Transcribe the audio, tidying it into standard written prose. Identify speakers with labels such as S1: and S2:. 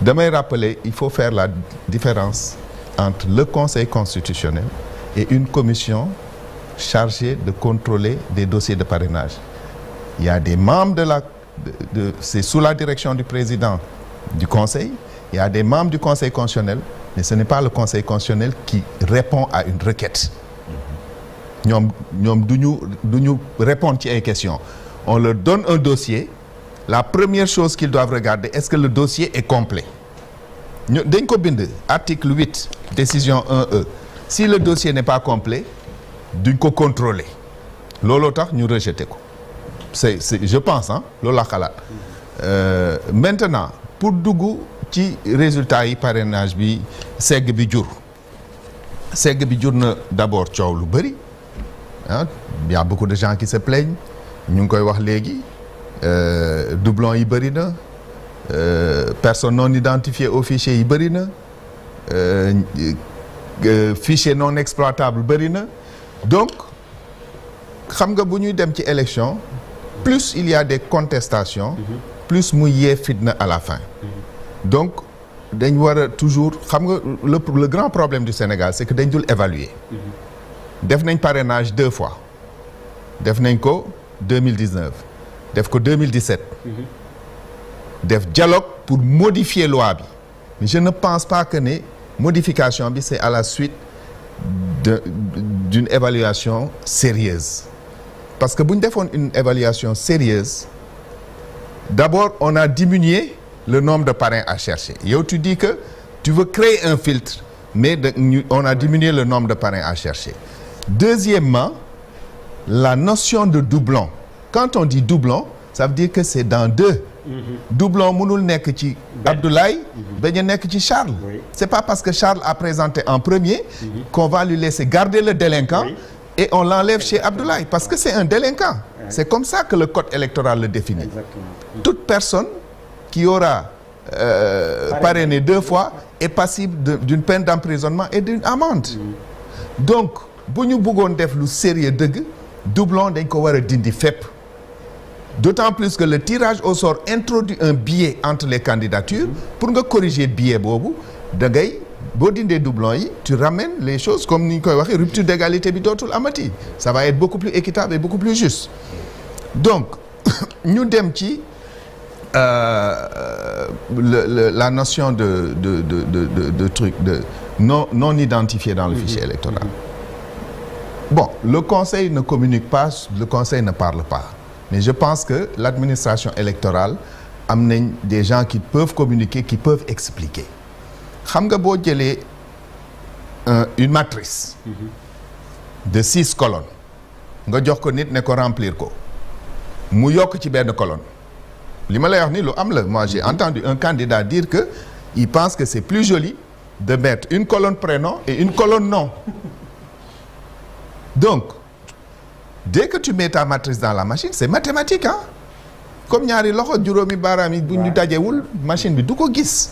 S1: damay rappeler, il faut faire la différence entre le Conseil constitutionnel et une commission chargée de contrôler des dossiers de parrainage. Il y a des membres c'est sous la direction du président du Conseil, il y a des membres du Conseil constitutionnel, mais ce n'est pas le Conseil constitutionnel qui répond à une requête. ñoom duñu répondre ci ay questions. On leur donne un dossier. La première chose qu'ils doivent regarder, est-ce que le dossier est complet? Dañ ko bind article 8 décision 1E. Si le dossier n'est pas complet, duñ ko contrôler. Looloo tax ñu rejeté ko. Je pense loolu la xalaat. Maintenant pour dugg ci résultat yi parrainage bi segg bi jur na d'abord coow lu bëri il y a beaucoup de gens qui se plaignent ñu ngi koy wax léegi doublon yi bëri na personnes non identifiées au fichier yi bëri na fichier non exploitable bëri na donc xam nga bu ñuy dem ci élection plus il y a des contestations plus mu yee fitna à la fin donc dañ war a toujours xam nga le grand problème du Sénégal c'est que dañ dul évaluer def nañ parrainage 2 fois def nañ ko 2019 def ko 2017 def dialogue pour modifier loi bi mais je ne pense pas que ne modification bi c'est à la suite d'une évaluation sérieuse parce que bu ñu defoon une évaluation sérieuse d'abord on a diminué le nombre de parrains à chercher yow tu dis que tu veux créer un filtre mais on a diminué le nombre de parrains à chercher. Deuxièmement, la notion de doublon. Quand on dit doublon, ça veut dire que c'est dans deux. Doublon mënul nekk ci Abdoulaye bañ a nekk ci Charles. C'est pas parce que Charles a présenté en premier qu'on va lui laisser garder le délinquant et on l'enlève chez Abdoulaye parce que c'est un délinquant. C'est comme ça que le code électoral le définit. Exactement. Toute personne qui aura parrainé 2 fois est passible d'une peine d'emprisonnement et d'une amende. Donc bu ñu bëggoon def lu sérieux dëgg doublon dañ ko war a dindi fépp. D'autant plus que le tirage au sort introduit un biais entre les candidatures. Pour nga corriger biais boobu da ngay boo dindee doublon yi tu ramènes les choses comme ni ñu koy waxee rupture d'égalité bi dootul amati. Ça va être beaucoup plus équitable et beaucoup plus juste. Donc ñu dem ci la notion de truc de non identifié dans le fichier électoral. Bon, le conseil ne communique pas, le conseil ne parle pas. Mais je pense que l'administration électorale amène des gens qui peuvent communiquer, qui peuvent expliquer. Xam nga boo jëlee une matrice de 6 colonnes nga jox ko nit ne ko remplir ko mu yokk ci benn colonne li ma lay wax ni lu am la. Moi j'ai entendu un candidat dire que il pense que c'est plus joli de mettre une colonne prénom et une colonne nom. Donc dès que tu mets ta matrice dans la machine c'est mathématique comme ñaari loxo juróomi baaraam yi bu ñu dajewul machine bi du ko gis.